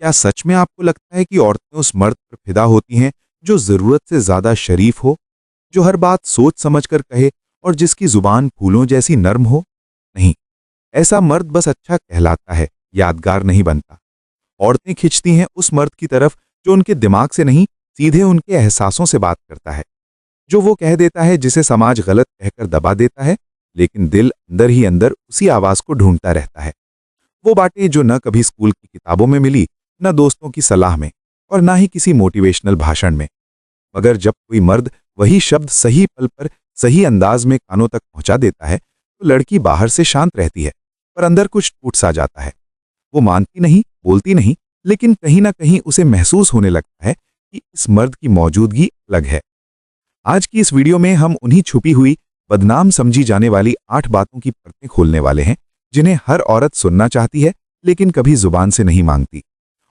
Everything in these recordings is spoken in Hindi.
क्या सच में आपको लगता है कि औरतें उस मर्द पर फिदा होती हैं जो जरूरत से ज्यादा शरीफ हो, जो हर बात सोच समझकर कहे और जिसकी जुबान फूलों जैसी नर्म हो? नहीं, ऐसा मर्द बस अच्छा कहलाता है, यादगार नहीं बनता। औरतें खिंचती हैं उस मर्द की तरफ जो उनके दिमाग से नहीं, सीधे उनके एहसासों से बात करता है, जो वो कह देता है जिसे समाज गलत कहकर दबा देता है, लेकिन दिल अंदर ही अंदर उसी आवाज को ढूंढता रहता है। वो बातें जो न कभी स्कूल की किताबों में मिली, न दोस्तों की सलाह में, और ना ही किसी मोटिवेशनल भाषण में। मगर जब कोई मर्द वही शब्द सही पल पर सही अंदाज में कानों तक पहुंचा देता है, तो लड़की बाहर से शांत रहती है, पर अंदर कुछ टूट सा जाता है। वो मानती नहीं, बोलती नहीं, लेकिन कहीं ना कहीं उसे महसूस होने लगता है कि इस मर्द की मौजूदगी अलग है। आज की इस वीडियो में हम उन्हीं छुपी हुई, बदनाम समझी जाने वाली 8 बातों की परतें खोलने वाले हैं, जिन्हें हर औरत सुनना चाहती है लेकिन कभी जुबान से नहीं मांगती।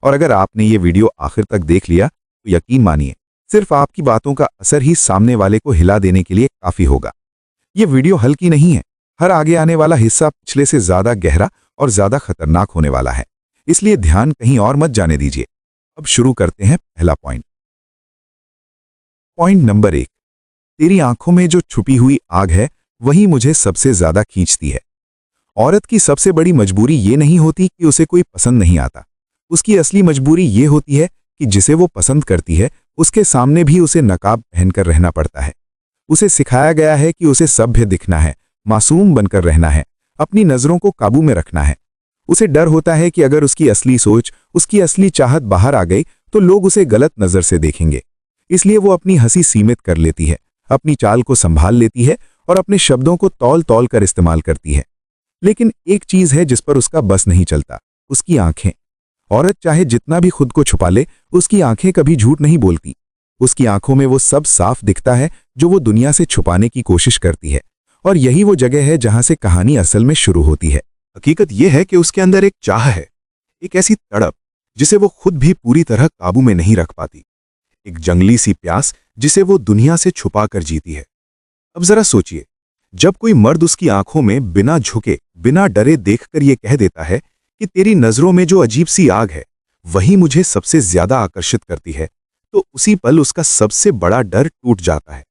और अगर आपने ये वीडियो आखिर तक देख लिया तो यकीन मानिए, सिर्फ आपकी बातों का असर ही सामने वाले को हिला देने के लिए काफी होगा। ये वीडियो हल्की नहीं है, हर आगे आने वाला हिस्सा पिछले से ज्यादा गहरा और ज्यादा खतरनाक होने वाला है, इसलिए ध्यान कहीं और मत जाने दीजिए। अब शुरू करते हैं पहला पॉइंट। पॉइंट नंबर 1, तेरी आंखों में जो छुपी हुई आग है वही मुझे सबसे ज्यादा खींचती है। औरत की सबसे बड़ी मजबूरी ये नहीं होती कि उसे कोई पसंद नहीं आता। उसकी असली मजबूरी ये होती है कि जिसे वो पसंद करती है उसके सामने भी उसे नकाब पहनकर रहना पड़ता है। उसे सिखाया गया है कि उसे सभ्य दिखना है, मासूम बनकर रहना है, अपनी नजरों को काबू में रखना है। उसे डर होता है कि अगर उसकी असली सोच, उसकी असली चाहत बाहर आ गई तो लोग उसे गलत नजर से देखेंगे। इसलिए वो अपनी हंसी सीमित कर लेती है, अपनी चाल को संभाल लेती है और अपने शब्दों को तौल तौल कर इस्तेमाल करती है। लेकिन एक चीज है जिस पर उसका बस नहीं चलता, उसकी आंखें। औरत चाहे जितना भी खुद को छुपा ले, उसकी आंखें कभी झूठ नहीं बोलती। उसकी आंखों में वो सब साफ दिखता है जो वो दुनिया से छुपाने की कोशिश करती है, और यही वो जगह है जहां से कहानी असल में शुरू होती है। हकीकत यह है कि उसके अंदर एक चाह है, एक ऐसी तड़प जिसे वो खुद भी पूरी तरह काबू में नहीं रख पाती, एक जंगली सी प्यास जिसे वो दुनिया से छुपा कर जीती है। अब जरा सोचिए, जब कोई मर्द उसकी आंखों में बिना झुके, बिना डरे देखकर ये कह देता है कि तेरी नजरों में जो अजीब सी आग है वही मुझे सबसे ज्यादा आकर्षित करती है, तो उसी पल उसका सबसे बड़ा डर टूट जाता है,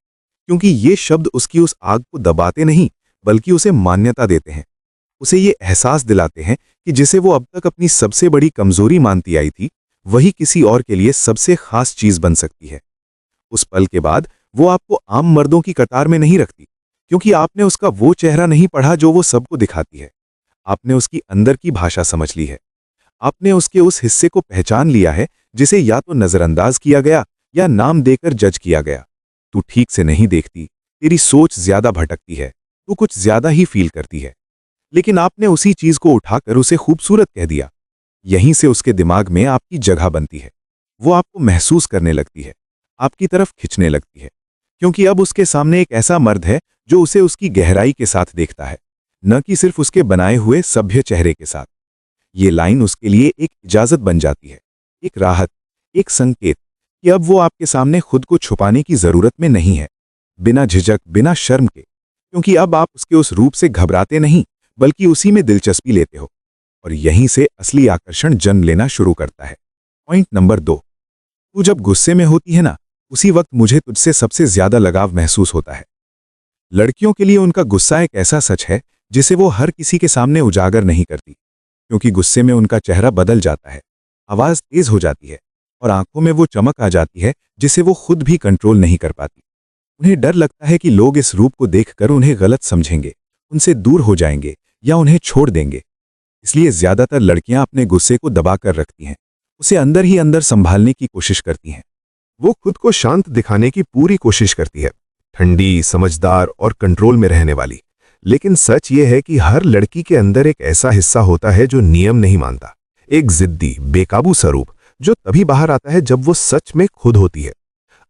क्योंकि ये शब्द उसकी उस आग को दबाते नहीं बल्कि उसे मान्यता देते हैं। उसे ये एहसास दिलाते हैं कि जिसे वो अब तक अपनी सबसे बड़ी कमजोरी मानती आई थी, वही किसी और के लिए सबसे खास चीज बन सकती है। उस पल के बाद वो आपको आम मर्दों की कतार में नहीं रखती, क्योंकि आपने उसका वो चेहरा नहीं पढ़ा जो वो सबको दिखाती है। आपने उसकी अंदर की भाषा समझ ली है। आपने उसके उस हिस्से को पहचान लिया है जिसे या तो नजरअंदाज किया गया या नाम देकर जज किया गया। तू ठीक से नहीं देखती, तेरी सोच ज्यादा भटकती है, तू कुछ ज्यादा ही फील करती है। लेकिन आपने उसी चीज को उठाकर उसे खूबसूरत कह दिया। यहीं से उसके दिमाग में आपकी जगह बनती है। वो आपको महसूस करने लगती है, आपकी तरफ खिंचने लगती है, क्योंकि अब उसके सामने एक ऐसा मर्द है जो उसे उसकी गहराई के साथ देखता है, न कि सिर्फ उसके बनाए हुए सभ्य चेहरे के साथ। ये लाइन उसके लिए एक इजाजत बन जाती है, एक राहत, एक संकेत कि अब वो आपके सामने खुद को छुपाने की जरूरत में नहीं है, बिना झिझक, बिना शर्म के, क्योंकि अब आप उसके उस रूप से घबराते नहीं बल्कि उसी में दिलचस्पी लेते हो। और यहीं से असली आकर्षण जन्म लेना शुरू करता है। पॉइंट नंबर 2, तू जब गुस्से में होती है ना, उसी वक्त मुझे तुझसे सबसे ज्यादा लगाव महसूस होता है। लड़कियों के लिए उनका गुस्सा एक ऐसा सच है जिसे वो हर किसी के सामने उजागर नहीं करती, क्योंकि गुस्से में उनका चेहरा बदल जाता है, आवाज तेज हो जाती है और आंखों में वो चमक आ जाती है जिसे वो खुद भी कंट्रोल नहीं कर पाती। उन्हें डर लगता है कि लोग इस रूप को देखकर उन्हें गलत समझेंगे, उनसे दूर हो जाएंगे या उन्हें छोड़ देंगे। इसलिए ज्यादातर लड़कियां अपने गुस्से को दबाकर रखती हैं, उसे अंदर ही अंदर संभालने की कोशिश करती हैं। वो खुद को शांत दिखाने की पूरी कोशिश करती है, ठंडी, समझदार और कंट्रोल में रहने वाली। लेकिन सच ये है कि हर लड़की के अंदर एक ऐसा हिस्सा होता है जो नियम नहीं मानता, एक जिद्दी, बेकाबू स्वरूप जो तभी बाहर आता है जब वो सच में खुद होती है।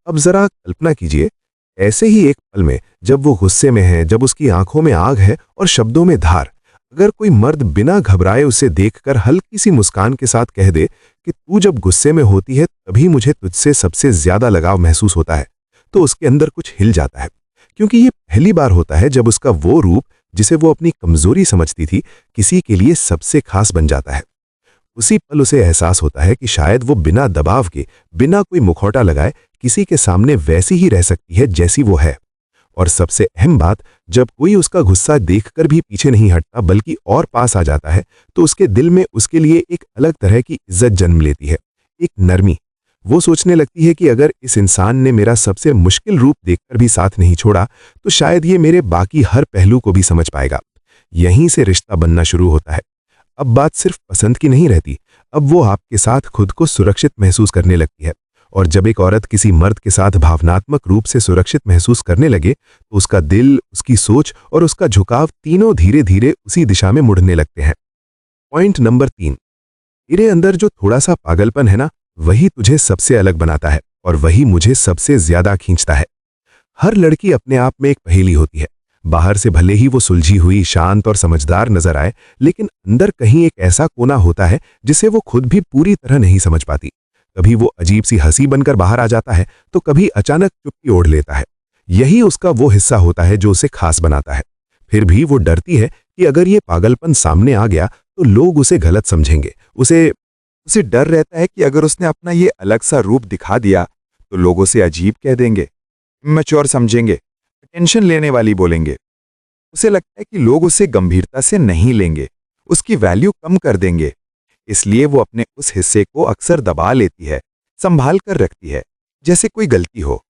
अब जरा कल्पना कीजिए, ऐसे ही एक पल में जब वो गुस्से में है, जब उसकी आंखों में आग है और शब्दों में धार, अगर कोई मर्द बिना घबराए उसे देखकर हल्की सी मुस्कान के साथ कह दे कि तू जब गुस्से में होती है तभी मुझे तुझसे सबसे ज्यादा लगाव महसूस होता है, तो उसके अंदर कुछ हिल जाता है, क्योंकि ये पहली बार होता है जब उसका वो रूप जिसे वो अपनी कमजोरी समझती थी किसी के लिए सबसे खास बन जाता है। उसी पल उसे एहसास होता है कि शायद वो बिना दबाव के, बिना कोई मुखौटा लगाए किसी के सामने वैसी ही रह सकती है जैसी वो है। और सबसे अहम बात, जब कोई उसका गुस्सा देखकर भी पीछे नहीं हटता बल्कि और पास आ जाता है, तो उसके दिल में उसके लिए एक अलग तरह की इज्जत जन्म लेती है, एक नरमी। वो सोचने लगती है कि अगर इस इंसान ने मेरा सबसे मुश्किल रूप देखकर भी साथ नहीं छोड़ा, तो शायद ये मेरे बाकी हर पहलू को भी समझ पाएगा। यहीं से रिश्ता बनना शुरू होता है। अब बात सिर्फ पसंद की नहीं रहती, अब वो आपके साथ खुद को सुरक्षित महसूस करने लगती है। और जब एक औरत किसी मर्द के साथ भावनात्मक रूप से सुरक्षित महसूस करने लगे, तो उसका दिल, उसकी सोच और उसका झुकाव तीनों धीरे धीरे उसी दिशा में मुड़ने लगते हैं। पॉइंट नंबर 3, तेरे अंदर जो थोड़ा सा पागलपन है ना, वही तुझे सबसे अलग बनाता है और वही मुझे सबसे ज्यादा खींचता है। हर लड़की अपने आप में एक पहेली होती है। बाहर से भले ही वो सुलझी हुई, शांत और समझदार नजर आए, लेकिन अंदर कहीं एक ऐसा कोना होता है जिसे वो खुद भी पूरी तरह नहीं समझ पाती। कभी वो अजीब सी हंसी बनकर बाहर आ जाता है, तो कभी अचानक चुप्पी ओढ़ लेता है। यही उसका वो हिस्सा होता है जो उसे खास बनाता है। फिर भी वो डरती है कि अगर ये पागलपन सामने आ गया तो लोग उसे गलत समझेंगे। उसे डर रहता है कि अगर उसने अपना ये अलग सा रूप दिखा दिया तो लोग उसे अजीब कह देंगे, मैच्योर समझेंगे, टेंशन लेने वाली बोलेंगे। उसे लगता है कि लोग उसे गंभीरता से नहीं लेंगे, उसकी वैल्यू कम कर देंगे। इसलिए वो अपने उस हिस्से को अक्सर दबा लेती है, संभाल कर रखती है, जैसे कोई गलती हो।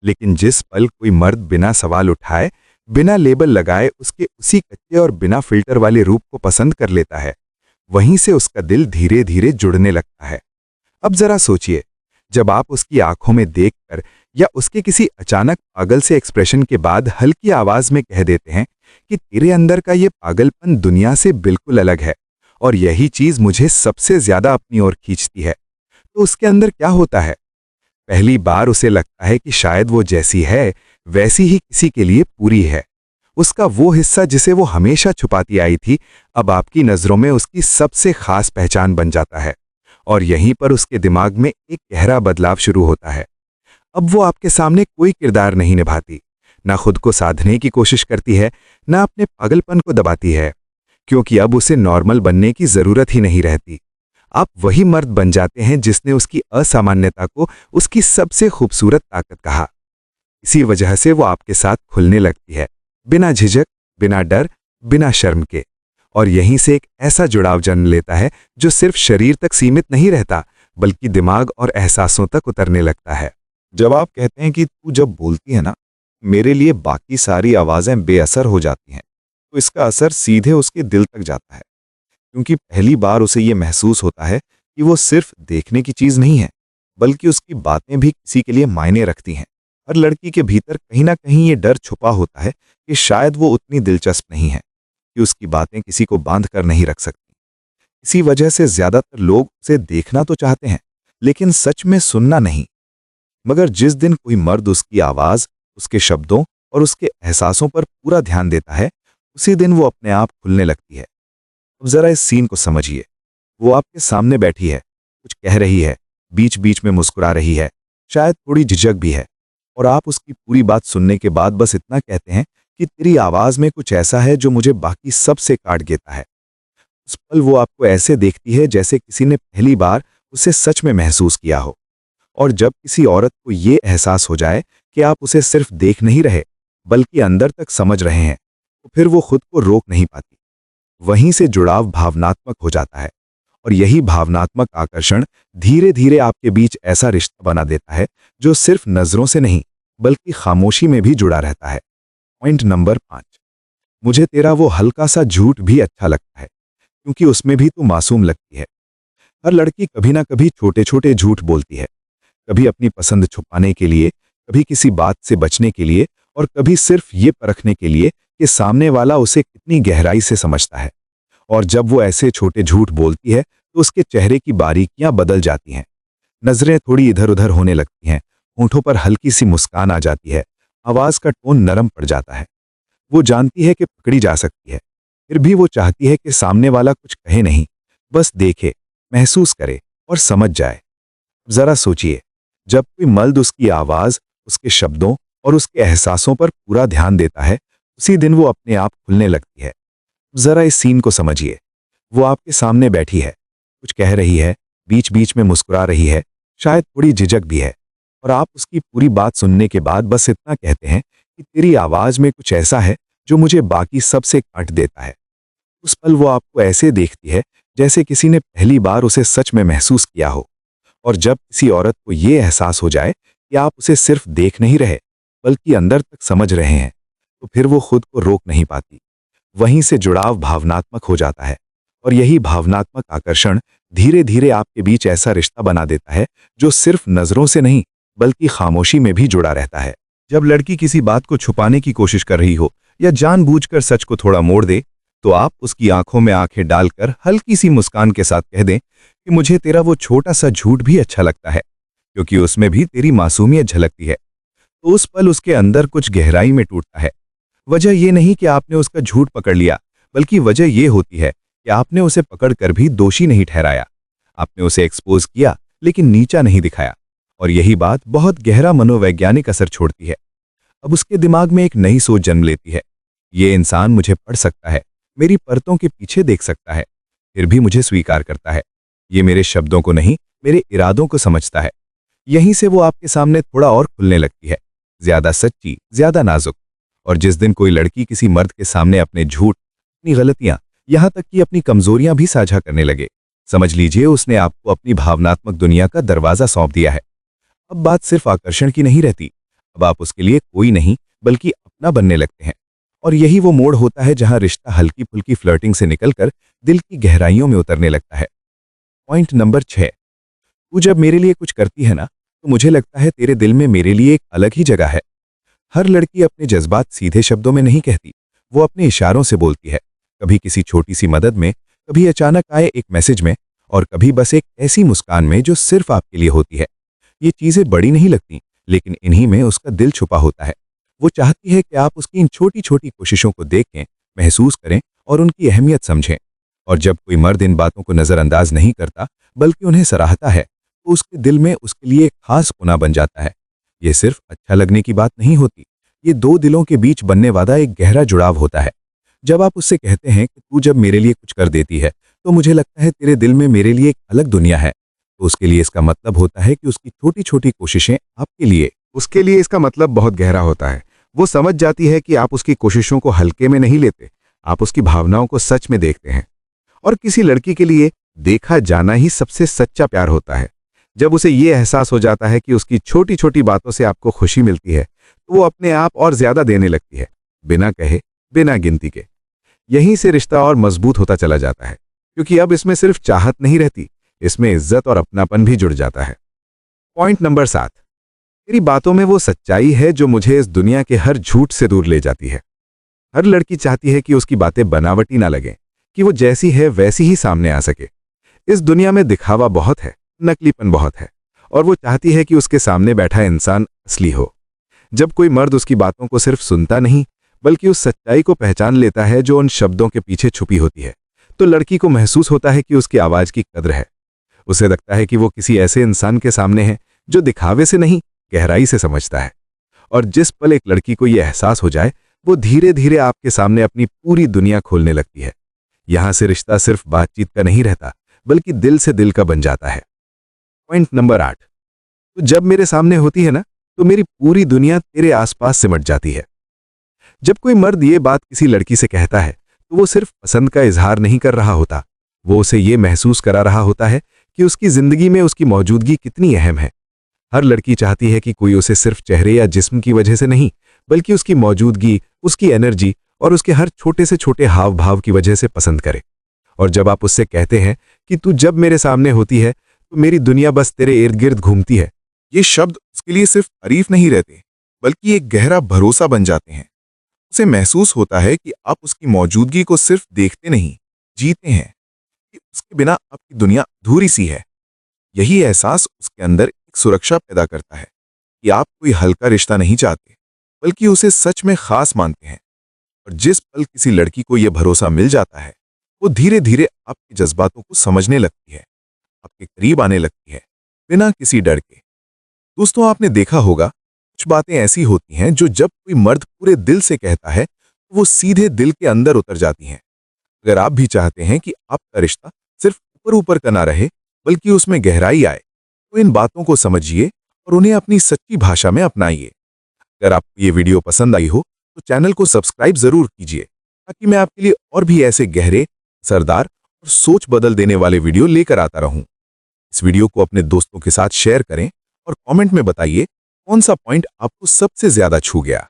लेकिन जिस पल कोई मर्द बिना सवाल उठाए, बिना लेबल लगाए उसके उसी कच्चे और बिना फिल्टर वाले रूप को पसंद कर लेता है, वहीं से उसका दिल धीरे धीरे जुड़ने लगता है। अब जरा सोचिए, जब आप उसकी आंखों में देखकर या उसके किसी अचानक पागल से एक्सप्रेशन के बाद हल्की आवाज में कह देते हैं कि तेरे अंदर का ये पागलपन दुनिया से बिल्कुल अलग है और यही चीज मुझे सबसे ज्यादा अपनी ओर खींचती है, तो उसके अंदर क्या होता है? पहली बार उसे लगता है कि शायद वो जैसी है वैसी ही किसी के लिए पूरी है। उसका वो हिस्सा जिसे वो हमेशा छुपाती आई थी, अब आपकी नजरों में उसकी सबसे खास पहचान बन जाता है। और यहीं पर उसके दिमाग में एक गहरा बदलाव शुरू होता है। अब वो आपके सामने कोई किरदार नहीं निभाती, ना खुद को साधने की कोशिश करती है, ना अपने पागलपन को दबाती है, क्योंकि अब उसे नॉर्मल बनने की जरूरत ही नहीं रहती। आप वही मर्द बन जाते हैं जिसने उसकी असामान्यता को उसकी सबसे खूबसूरत ताकत कहा। इसी वजह से वो आपके साथ खुलने लगती है, बिना झिझक, बिना डर, बिना शर्म के। और यहीं से एक ऐसा जुड़ाव जन्म लेता है जो सिर्फ शरीर तक सीमित नहीं रहता, बल्कि दिमाग और एहसासों तक उतरने लगता है। जब आप कहते हैं कि तू जब बोलती है ना, मेरे लिए बाकी सारी आवाजें बेअसर हो जाती हैं, तो इसका असर सीधे उसके दिल तक जाता है। क्योंकि पहली बार उसे ये महसूस होता है कि वो सिर्फ देखने की चीज नहीं है, बल्कि उसकी बातें भी किसी के लिए मायने रखती हैं। हर लड़की के भीतर कहीं ना कहीं ये डर छुपा होता है कि शायद वो उतनी दिलचस्प नहीं है, कि उसकी बातें किसी को बांध कर नहीं रख सकती। इसी वजह से ज्यादातर लोग उसे देखना तो चाहते हैं, लेकिन सच में सुनना नहीं। मगर जिस दिन कोई मर्द उसकी आवाज, उसके शब्दों और उसके एहसासों पर पूरा ध्यान देता है, उसी दिन वो अपने आप खुलने लगती है। अब जरा इस सीन को समझिए। वो आपके सामने बैठी है, कुछ कह रही है, बीच बीच में मुस्कुरा रही है, शायद थोड़ी झिझक भी है, और आप उसकी पूरी बात सुनने के बाद बस इतना कहते हैं कि तेरी आवाज में कुछ ऐसा है जो मुझे बाकी सब से काट देता है। उस पल वो आपको ऐसे देखती है जैसे किसी ने पहली बार उसे सच में महसूस किया हो। और जब किसी औरत को ये एहसास हो जाए कि आप उसे सिर्फ देख नहीं रहे, बल्कि अंदर तक समझ रहे हैं, तो फिर वो खुद को रोक नहीं पाती। वहीं से जुड़ाव भावनात्मक हो जाता है, और यही भावनात्मक आकर्षण धीरे धीरे आपके बीच ऐसा रिश्ता बना देता है जो सिर्फ नजरों से नहीं, बल्कि खामोशी में भी जुड़ा रहता है। पॉइंट नंबर 5, मुझे तेरा वो हल्का सा झूठ भी अच्छा लगता है, क्योंकि उसमें भी तू मासूम लगती है। हर लड़की कभी ना कभी छोटे छोटे झूठ बोलती है, कभी अपनी पसंद छुपाने के लिए, कभी किसी बात से बचने के लिए, और कभी सिर्फ ये परखने के लिए कि सामने वाला उसे कितनी गहराई से समझता है। और जब वो ऐसे छोटे झूठ बोलती है तो उसके चेहरे की बारीकियां बदल जाती हैं, नजरें थोड़ी इधर उधर होने लगती हैं, होठों पर हल्की सी मुस्कान आ जाती है, आवाज का टोन नरम पड़ जाता है। वो जानती है कि पकड़ी जा सकती है, फिर भी वो चाहती है कि सामने वाला कुछ कहे नहीं, बस देखे, महसूस करे और समझ जाए। जरा सोचिए, जब कोई मर्द उसकी आवाज, उसके शब्दों और उसके एहसासों पर पूरा ध्यान देता है, उसी दिन वो अपने आप खुलने लगती है। जरा इस सीन को समझिए। वो आपके सामने बैठी है, कुछ कह रही है, बीच बीच में मुस्कुरा रही है, शायद थोड़ी झिझक भी है, और आप उसकी पूरी बात सुनने के बाद बस इतना कहते हैं कि तेरी आवाज में कुछ ऐसा है जो मुझे बाकी सबसे काट देता है। उस पल वो आपको ऐसे देखती है जैसे किसी ने पहली बार उसे सच में महसूस किया हो। और जब किसी औरत को ये एहसास हो जाए कि आप उसे सिर्फ देख नहीं रहे बल्कि अंदर तक समझ रहे हैं, तो फिर वो खुद को रोक नहीं पाती। वहीं से जुड़ाव भावनात्मक हो जाता है, और यही भावनात्मक आकर्षण धीरे धीरे आपके बीच ऐसा रिश्ता बना देता है जो सिर्फ नजरों से नहीं बल्कि खामोशी में भी जुड़ा रहता है। जब लड़की किसी बात को छुपाने की कोशिश कर रही हो या जानबूझकर सच को थोड़ा मोड़ दे, तो आप उसकी आंखों में आंखें डालकर हल्की सी मुस्कान के साथ कह दें कि मुझे तेरा वो छोटा सा झूठ भी अच्छा लगता है, क्योंकि उसमें भी तेरी मासूमियत झलकती है। तो उस पल उसके अंदर कुछ गहराई में टूटता है। वजह यह नहीं कि आपने उसका झूठ पकड़ लिया, बल्कि वजह यह होती है कि आपने उसे पकड़कर भी दोषी नहीं ठहराया। आपने उसे एक्सपोज किया लेकिन नीचा नहीं दिखाया, और यही बात बहुत गहरा मनोवैज्ञानिक असर छोड़ती है। अब उसके दिमाग में एक नई सोच जन्म लेती है। ये इंसान मुझे पढ़ सकता है, मेरी परतों के पीछे देख सकता है, फिर भी मुझे स्वीकार करता है। ये मेरे शब्दों को नहीं, मेरे इरादों को समझता है। यहीं से वो आपके सामने थोड़ा और खुलने लगती है, ज्यादा सच्ची, ज्यादा नाजुक। और जिस दिन कोई लड़की किसी मर्द के सामने अपने झूठ, अपनी गलतियां, यहां तक कि अपनी कमजोरियां भी साझा करने लगे, समझ लीजिए उसने आपको अपनी भावनात्मक दुनिया का दरवाजा सौंप दिया है। अब बात सिर्फ आकर्षण की नहीं रहती, अब आप उसके लिए कोई नहीं बल्कि अपना बनने लगते हैं। और यही वो मोड़ होता है जहां रिश्ता हल्की फुल्की फ्लर्टिंग से निकलकर दिल की गहराइयों में उतरने लगता है। Point number 6। तू जब मेरे लिए कुछ करती है ना, तो मुझे लगता है तेरे दिल में मेरे लिए एक अलग ही जगह है। हर लड़की अपने जज्बात सीधे शब्दों में नहीं कहती, वो अपने इशारों से बोलती है। कभी किसी छोटी सी मदद में, कभी अचानक आए एक मैसेज में, और कभी बस एक ऐसी मुस्कान में जो सिर्फ आपके लिए होती है। ये चीजें बड़ी नहीं लगती, लेकिन इन्हीं में उसका दिल छुपा होता है। वो चाहती है कि आप उसकी इन छोटी छोटी कोशिशों को देखें, महसूस करें और उनकी अहमियत समझें। और जब कोई मर्द इन बातों को नजरअंदाज नहीं करता बल्कि उन्हें सराहता है, तो उसके दिल में उसके लिए एक खास कोना बन जाता है। ये सिर्फ अच्छा लगने की बात नहीं होती, ये दो दिलों के बीच बनने वाला एक गहरा जुड़ाव होता है। जब आप उससे कहते हैं कि तू जब मेरे लिए कुछ कर देती है तो मुझे लगता है तेरे दिल में मेरे लिए एक अलग दुनिया है, तो उसके लिए इसका मतलब होता है कि उसकी छोटी छोटी कोशिशें आपके लिए, उसके लिए इसका मतलब बहुत गहरा होता है। वो समझ जाती है कि आप उसकी कोशिशों को हल्के में नहीं लेते, आप उसकी भावनाओं को सच में देखते हैं। और किसी लड़की के लिए देखा जाना ही सबसे सच्चा प्यार होता है। जब उसे ये एहसास हो जाता है कि उसकी छोटी छोटी बातों से आपको खुशी मिलती है, तो वो अपने आप और ज्यादा देने लगती है, बिना कहे, बिना गिनती के। यहीं से रिश्ता और मजबूत होता चला जाता है, क्योंकि अब इसमें सिर्फ चाहत नहीं रहती, इसमें इज्जत और अपनापन भी जुड़ जाता है। Point number 7। तेरी बातों में वो सच्चाई है जो मुझे इस दुनिया के हर झूठ से दूर ले जाती है। हर लड़की चाहती है कि उसकी बातें बनावटी ना लगें, कि वो जैसी है वैसी ही सामने आ सके। इस दुनिया में दिखावा बहुत है, नकलीपन बहुत है, और वो चाहती है कि उसके सामने बैठा इंसान असली हो। जब कोई मर्द उसकी बातों को सिर्फ सुनता नहीं बल्कि उस सच्चाई को पहचान लेता है जो उन शब्दों के पीछे छुपी होती है, तो लड़की को महसूस होता है कि उसकी आवाज की कद्र है। उसे लगता है कि वो किसी ऐसे इंसान के सामने है जो दिखावे से नहीं, गहराई से समझता है। और जिस पल एक लड़की को यह एहसास हो जाए, वो धीरे धीरे आपके सामने अपनी पूरी दुनिया खोलने लगती है। यहां से रिश्ता सिर्फ बातचीत का नहीं रहता बल्कि दिल से दिल का बन जाता है। Point number 8। तो जब मेरे सामने होती है ना, तो मेरी पूरी दुनिया तेरे आसपास सिमट जाती है। जब कोई मर्द ये बात किसी लड़की से कहता है, तो वो सिर्फ पसंद का इजहार नहीं कर रहा होता, वो उसे ये महसूस करा रहा होता है कि उसकी जिंदगी में उसकी मौजूदगी कितनी अहम है। हर लड़की चाहती है कि कोई उसे सिर्फ चेहरे या जिस्म की वजह से नहीं, बल्कि उसकी मौजूदगी, उसकी एनर्जी और उसके हर छोटे से छोटे हाव भाव की वजह से पसंद करे। और जब आप उससे कहते हैं कि तू जब मेरे सामने होती है तो मेरी दुनिया बस तेरे इर्द गिर्द घूमती है, ये शब्द उसके लिए सिर्फ तारीफ नहीं रहते बल्कि एक गहरा भरोसा बन जाते हैं। उसे महसूस होता है कि आप उसकी मौजूदगी को सिर्फ देखते नहीं, जीते हैं, कि उसके बिना आपकी दुनिया अधूरी सी है। यही एहसास उसके अंदर एक सुरक्षा पैदा करता है कि आप कोई हल्का रिश्ता नहीं चाहते बल्कि उसे सच में खास मानते हैं। और जिस पल किसी लड़की को यह भरोसा मिल जाता है, वो धीरे धीरे आपके जज्बातों को समझने लगती है, आपके करीब आने लगती है, बिना किसी डर के। दोस्तों, आपने देखा होगा कुछ बातें ऐसी होती हैं जो जब कोई मर्द पूरे दिल से कहता है तो वो सीधे दिल के अंदर उतर जाती हैं। अगर आप भी चाहते हैं कि आपका रिश्ता सिर्फ ऊपर ऊपर का ना रहे बल्कि उसमें गहराई आए। तो इन बातों को समझिए और उन्हें अपनी सच्ची भाषा में अपनाइए। अगर आपको ये वीडियो पसंद आई हो तो चैनल को सब्सक्राइब जरूर कीजिए, ताकि मैं आपके लिए और भी ऐसे गहरे, असरदार और सोच बदल देने वाले वीडियो लेकर आता रहूं। इस वीडियो को अपने दोस्तों के साथ शेयर करें और कमेंट में बताइए कौन सा पॉइंट आपको सबसे ज्यादा छू गया।